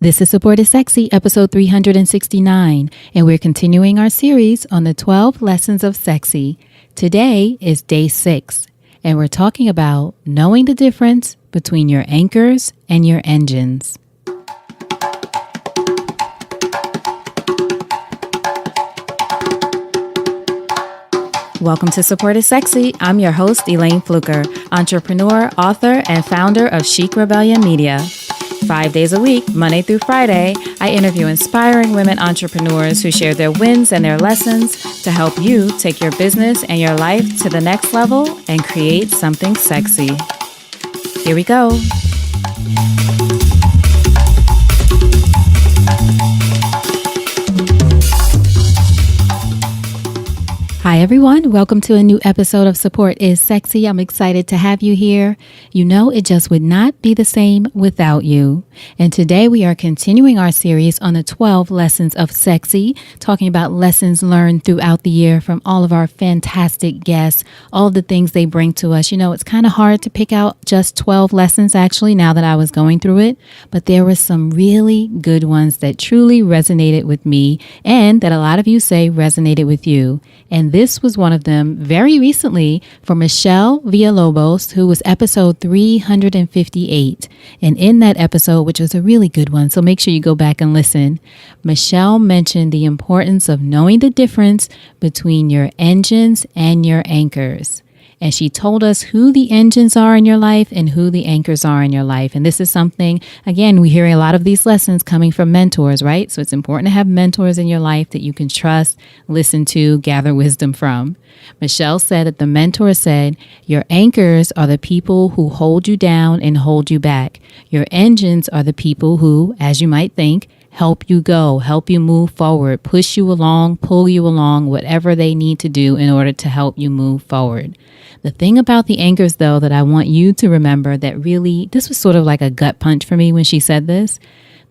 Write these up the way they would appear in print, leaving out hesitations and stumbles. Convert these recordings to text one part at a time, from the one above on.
This is Support is Sexy, episode 369, and we're continuing our series on the 12 lessons of sexy. Today is day 6, and we're talking about knowing the difference between your anchors and your engines. Welcome to Support is Sexy. I'm your host, Elayne Fluker, entrepreneur, author, and founder of Chic Rebellion Media. 5 days a week, Monday through Friday, I interview inspiring women entrepreneurs who share their wins and their lessons to help you take your business and your life to the next level and create something sexy. Here we go. Hi everyone, welcome to a new episode of Support is Sexy. I'm excited to have you here. You know, it just would not be the same without you. And today we are continuing our series on the 12 lessons of sexy, talking about lessons learned throughout the year from all of our fantastic guests, all the things they bring to us. You know, it's kind of hard to pick out just 12 lessons actually now that I was going through it, but there were some really good ones that truly resonated with me and that a lot of you say resonated with you. And this was one of them very recently for Michelle Villalobos, who was episode 358. And in that episode, which was a really good one, so make sure you go back and listen, Michelle mentioned the importance of knowing the difference between your engines and your anchors. And she told us who the engines are in your life and who the anchors are in your life. And this is something, again, we hear a lot of these lessons coming from mentors, right? So it's important to have mentors in your life that you can trust, listen to, gather wisdom from. Michelle said that the mentor said, your anchors are the people who hold you down and hold you back. Your engines are the people who, as you might think, help you go, help you move forward, push you along, pull you along, whatever they need to do in order to help you move forward. The thing about the anchors, though, that I want you to remember that really, this was sort of like a gut punch for me when she said this.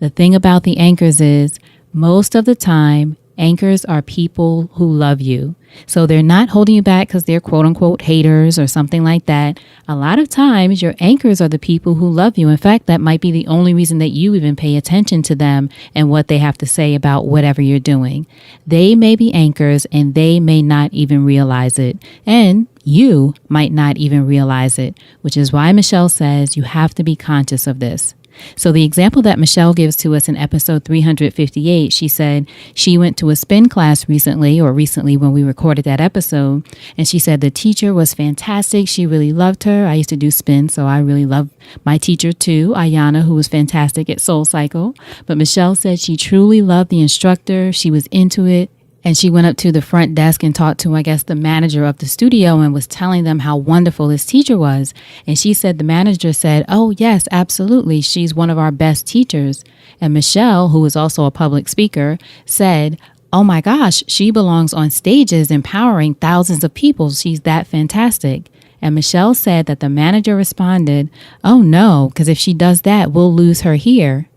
The thing about the anchors is most of the time, anchors are people who love you. So they're not holding you back because they're quote unquote haters or something like that. A lot of times your anchors are the people who love you. In fact, that might be the only reason that you even pay attention to them and what they have to say about whatever you're doing. They may be anchors and they may not even realize it. And you might not even realize it, which is why Michelle says you have to be conscious of this. So the example that Michelle gives to us in episode 358, she said she went to a spin class recently when we recorded that episode. And she said the teacher was fantastic. She really loved her. I used to do spin, so I really love my teacher too, Ayana, who was fantastic at Soul Cycle. But Michelle said she truly loved the instructor. She was into it. And she went up to the front desk and talked to, I guess, the manager of the studio and was telling them how wonderful this teacher was. And she said, the manager said, oh, yes, absolutely. She's one of our best teachers. And Michelle, who is also a public speaker, said, oh, my gosh, she belongs on stages empowering thousands of people. She's that fantastic. And Michelle said that the manager responded, oh, no, because if she does that, we'll lose her here.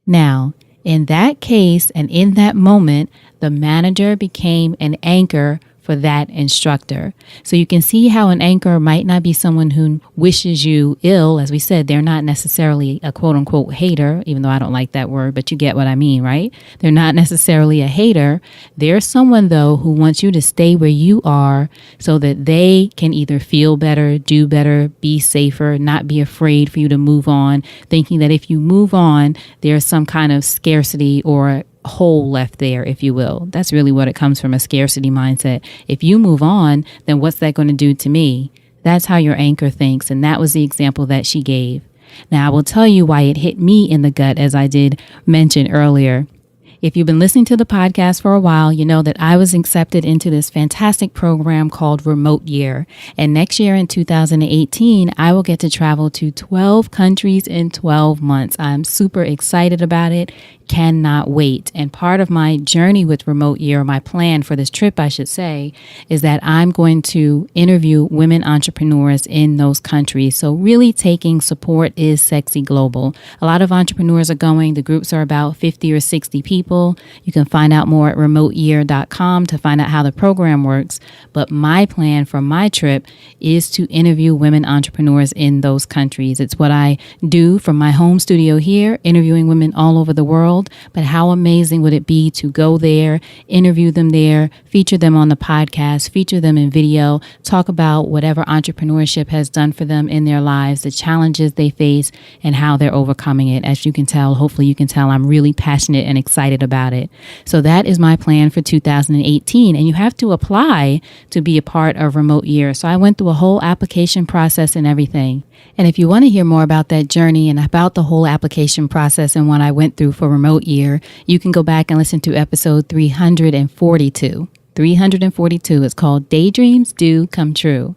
Now, in that case and in that moment, the manager became an anchor for that instructor. So you can see how an anchor might not be someone who wishes you ill. As we said, they're not necessarily a quote unquote hater, even though I don't like that word, but you get what I mean, right? They're not necessarily a hater. They're someone, though, who wants you to stay where you are so that they can either feel better, do better, be safer, not be afraid for you to move on, thinking that if you move on, there's some kind of scarcity or hole left there, if you will. That's really what it comes from, a scarcity mindset. If you move on, then what's that going to do to me? That's how your anchor thinks. And that was the example that she gave. Now, I will tell you why it hit me in the gut, as I did mention earlier. If you've been listening to the podcast for a while, you know that I was accepted into this fantastic program called Remote Year. And next year in 2018, I will get to travel to 12 countries in 12 months. I'm super excited about it. Cannot wait. And part of my journey with Remote Year, my plan for this trip, I should say, is that I'm going to interview women entrepreneurs in those countries. So really taking Support is Sexy global. A lot of entrepreneurs are going. The groups are about 50 or 60 people. people. You can find out more at remoteyear.com to find out how the program works. But my plan for my trip is to interview women entrepreneurs in those countries. It's what I do from my home studio here, interviewing women all over the world. But how amazing would it be to go there, interview them there, feature them on the podcast, feature them in video, talk about whatever entrepreneurship has done for them in their lives, the challenges they face, and how they're overcoming it. As you can tell, hopefully you can tell, I'm really passionate and excited about it. So that is my plan for 2018. And you have to apply to be a part of Remote Year. So I went through a whole application process and everything. And if you want to hear more about that journey and about the whole application process and what I went through for Remote Year, you can go back and listen to episode 342. 342. It's called Daydreams Do Come True.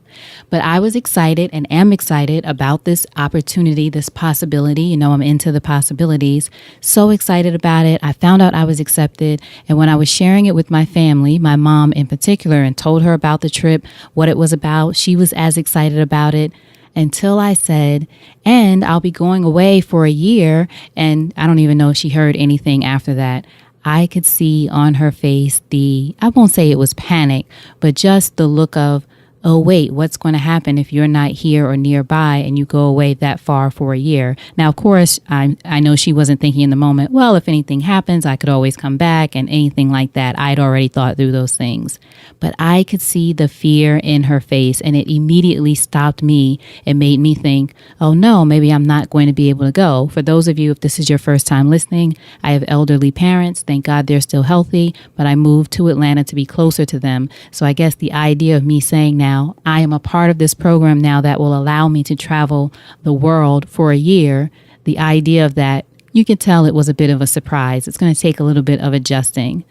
But I was excited and am excited about this opportunity, this possibility. You know, I'm into the possibilities. So excited about it. I found out I was accepted. And when I was sharing it with my family, my mom in particular, and told her about the trip, what it was about, she was as excited about it until I said, and I'll be going away for a year. And I don't even know if she heard anything after that. I could see on her face I won't say it was panic, but just the look of, oh, wait, what's going to happen if you're not here or nearby and you go away that far for a year? Now, of course, I know she wasn't thinking in the moment, well, if anything happens, I could always come back and anything like that. I'd already thought through those things. But I could see the fear in her face, and it immediately stopped me and made me think, oh, no, maybe I'm not going to be able to go. For those of you, if this is your first time listening, I have elderly parents. Thank God they're still healthy, but I moved to Atlanta to be closer to them. So I guess the idea of me saying now, I am a part of this program now that will allow me to travel the world for a year. The idea of that, you can tell it was a bit of a surprise. It's going to take a little bit of adjusting.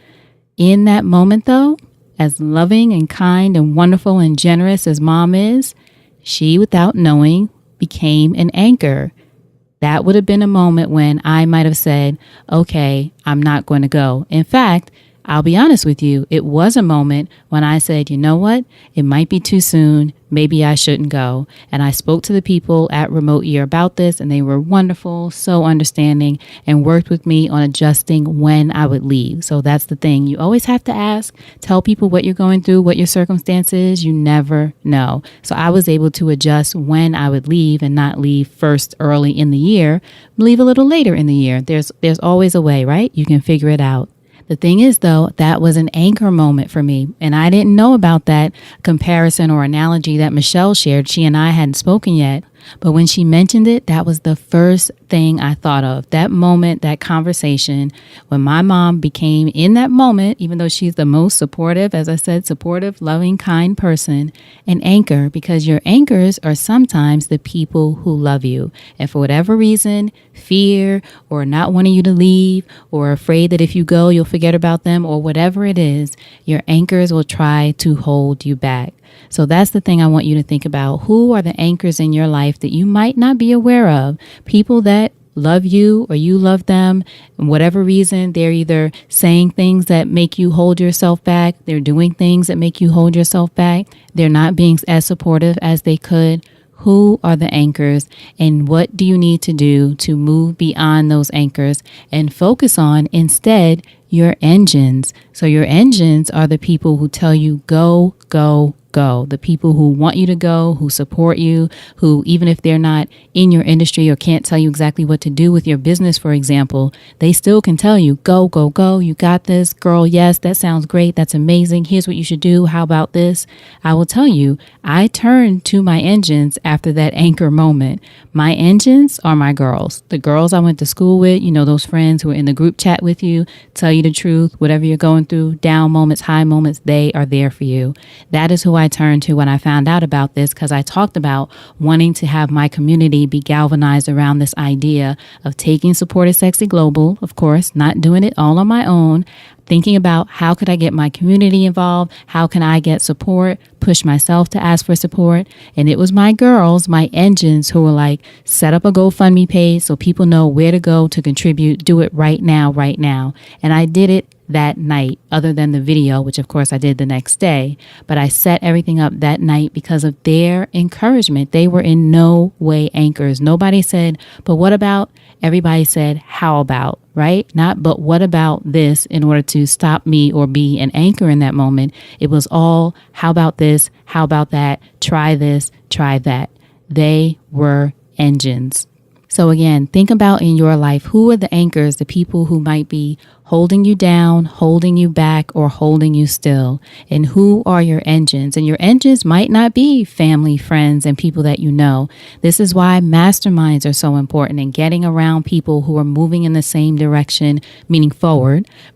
In that moment, though, as loving and kind and wonderful and generous as Mom is, she, without knowing, became an anchor. That would have been a moment when I might have said, okay, I'm not going to go. In fact, I'll be honest with you, it was a moment when I said, you know what, it might be too soon. Maybe I shouldn't go. And I spoke to the people at Remote Year about this, and they were wonderful, so understanding, and worked with me on adjusting when I would leave. So that's the thing. You always have to ask, tell people what you're going through, what your circumstance is. You never know. So I was able to adjust when I would leave and not leave first early in the year, leave a little later in the year. There's always a way, right? You can figure it out. The thing is, though, that was an anchor moment for me, and I didn't know about that comparison or analogy that Michelle shared. She and I hadn't spoken yet, but when she mentioned it, that was the first thing I thought of. That moment, that conversation, when my mom became, in that moment, even though she's the most supportive, as I said, supportive, loving, kind person, an anchor, because your anchors are sometimes the people who love you. And for whatever reason, fear or not wanting you to leave or afraid that if you go, you'll forget about them or whatever it is, your anchors will try to hold you back. So that's the thing I want you to think about. Who are the anchors in your life that you might not be aware of? People that love you or you love them. And whatever reason, they're either saying things that make you hold yourself back. They're doing things that make you hold yourself back. They're not being as supportive as they could. Who are the anchors, and what do you need to do to move beyond those anchors and focus on instead your engines? So your engines are the people who tell you go, go, go. The people who want you to go, who support you, who even if they're not in your industry or can't tell you exactly what to do with your business, for example, they still can tell you, go, go, go. You got this, girl. Yes, that sounds great. That's amazing. Here's what you should do. How about this? I will tell you, I turned to my engines after that anchor moment. My engines are my girls, the girls I went to school with, you know, those friends who are in the group chat with you, tell you the truth, whatever you're going through, down moments, high moments, they are there for you. That is who I turned to when I found out about this, because I talked about wanting to have my community be galvanized around this idea of taking Support is Sexy Global, of course, not doing it all on my own, thinking about how could I get my community involved? How can I get support, push myself to ask for support? And it was my girls, my engines, who were like, set up a GoFundMe page so people know where to go to contribute. Do it right now, right now. And I did it that night, other than the video, which of course I did the next day. But I set everything up that night because of their encouragement. They were in no way anchors. Nobody said, but what about? Everybody said, how about, right? Not, but what about this, in order to stop me or be an anchor in that moment. It was all, how about this? How about that? Try this, try that. They were engines. So again, think about in your life, who are the anchors, the people who might be holding you down, holding you back, or holding you still? And who are your engines? And your engines might not be family, friends, and people that you know. This is why masterminds are so important, and getting around people who are moving in the same direction, meaning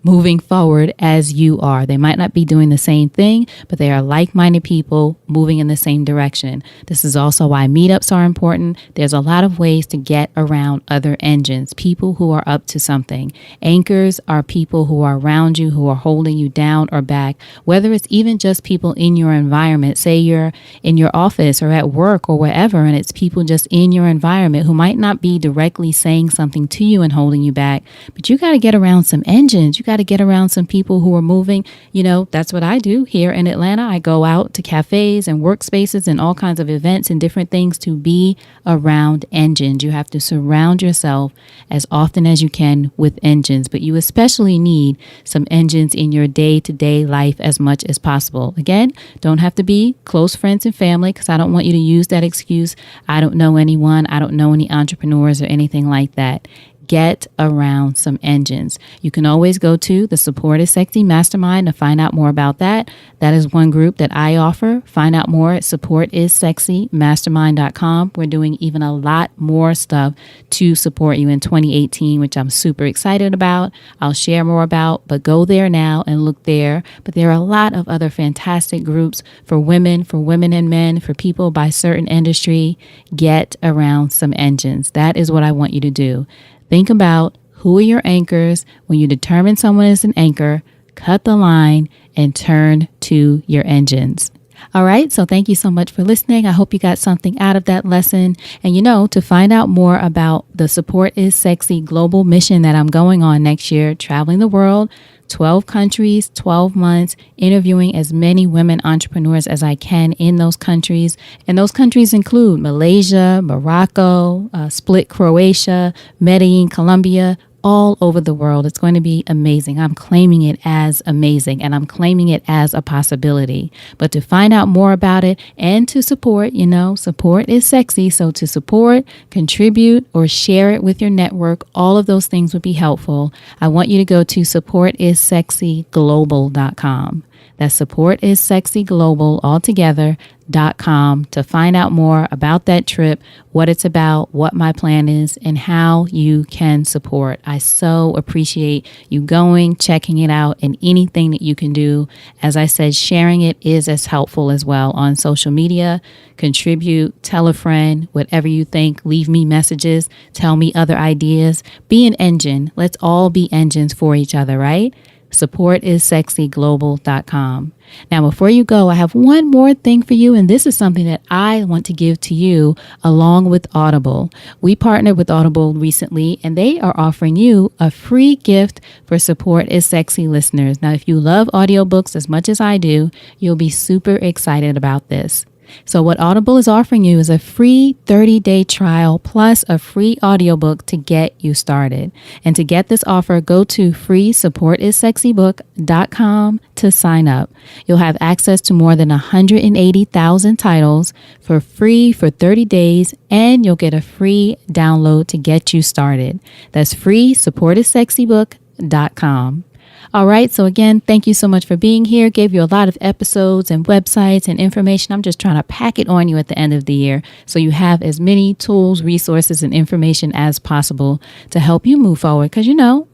moving forward as you are. They might not be doing the same thing, but they are like-minded people moving in the same direction. This is also why meetups are important. There's a lot of ways to get around other engines, people who are up to something. Anchors are people who are around you, who are holding you down or back, whether it's even just people in your environment. Say you're in your office or at work or wherever, and it's people just in your environment who might not be directly saying something to you and holding you back, but you got to get around some engines. You got to get around some people who are moving. You know, that's what I do here in Atlanta. I go out to cafes and workspaces and all kinds of events and different things to be around engines. You have to surround yourself as often as you can with engines, but you especially need some engines in your day-to-day life as much as possible. Again, don't have to be close friends and family, because I don't want you to use that excuse. I don't know anyone. I don't know any entrepreneurs or anything like that. Get around some engines. You can always go to the Support is Sexy Mastermind to find out more about that. That is one group that I offer. Find out more at supportissexymastermind.com. We're doing even a lot more stuff to support you in 2018, which I'm super excited about. I'll share more about, but go there now and look there. But there are a lot of other fantastic groups for women and men, for people by certain industry. Get around some engines. That is what I want you to do. Think about who are your anchors. When you determine someone is an anchor, cut the line and turn to your engines. All right. So thank you so much for listening. I hope you got something out of that lesson. And to find out more about the Support is Sexy global mission that I'm going on next year, traveling the world, 12 countries, 12 months, interviewing as many women entrepreneurs as I can in those countries. And those countries include Malaysia, Morocco, Split, Croatia, Medellin, Colombia, all over the world. It's going to be amazing. I'm claiming it as amazing, and I'm claiming it as a possibility. But to find out more about it and to support, support is sexy. So to support, contribute, or share it with your network, all of those things would be helpful. I want you to go to supportissexyglobal.com. That's supportissexyglobal altogether.com to find out more about that trip, what it's about, what my plan is, and how you can support. I so appreciate you going, checking it out, and anything that you can do. As I said, sharing it is as helpful as well on social media. Contribute, tell a friend, whatever you think, leave me messages, tell me other ideas. Be an engine. Let's all be engines for each other, right? supportissexyglobal.com. Now, before you go, I have one more thing for you, and this is something that I want to give to you along with Audible. We partnered with Audible recently, and they are offering you a free gift for Support is Sexy listeners. Now, if you love audiobooks as much as I do, you'll be super excited about this. So what Audible is offering you is a free 30-day trial plus a free audiobook to get you started. And to get this offer, go to freesupportissexybook.com to sign up. You'll have access to more than 180,000 titles for free for 30 days, and you'll get a free download to get you started. That's freesupportissexybook.com. All right. So again, thank you so much for being here. Gave you a lot of episodes and websites and information. I'm just trying to pack it on you at the end of the year, so you have as many tools, resources, and information as possible to help you move forward. Because,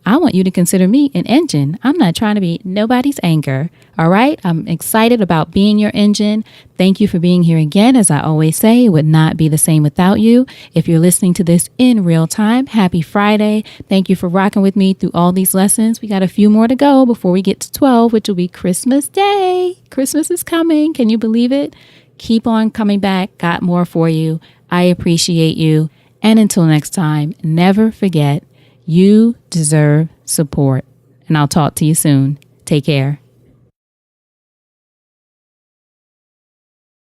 I want you to consider me an engine. I'm not trying to be nobody's anchor. All right. I'm excited about being your engine. Thank you for being here again. As I always say, it would not be the same without you. If you're listening to this in real time, happy Friday. Thank you for rocking with me through all these lessons. We got a few more to go before we get to 12, which will be Christmas Day. Christmas is coming. Can you believe it? Keep on coming back. Got more for you. I appreciate you. And until next time, never forget, you deserve support. and I'll talk to you soon. Take care.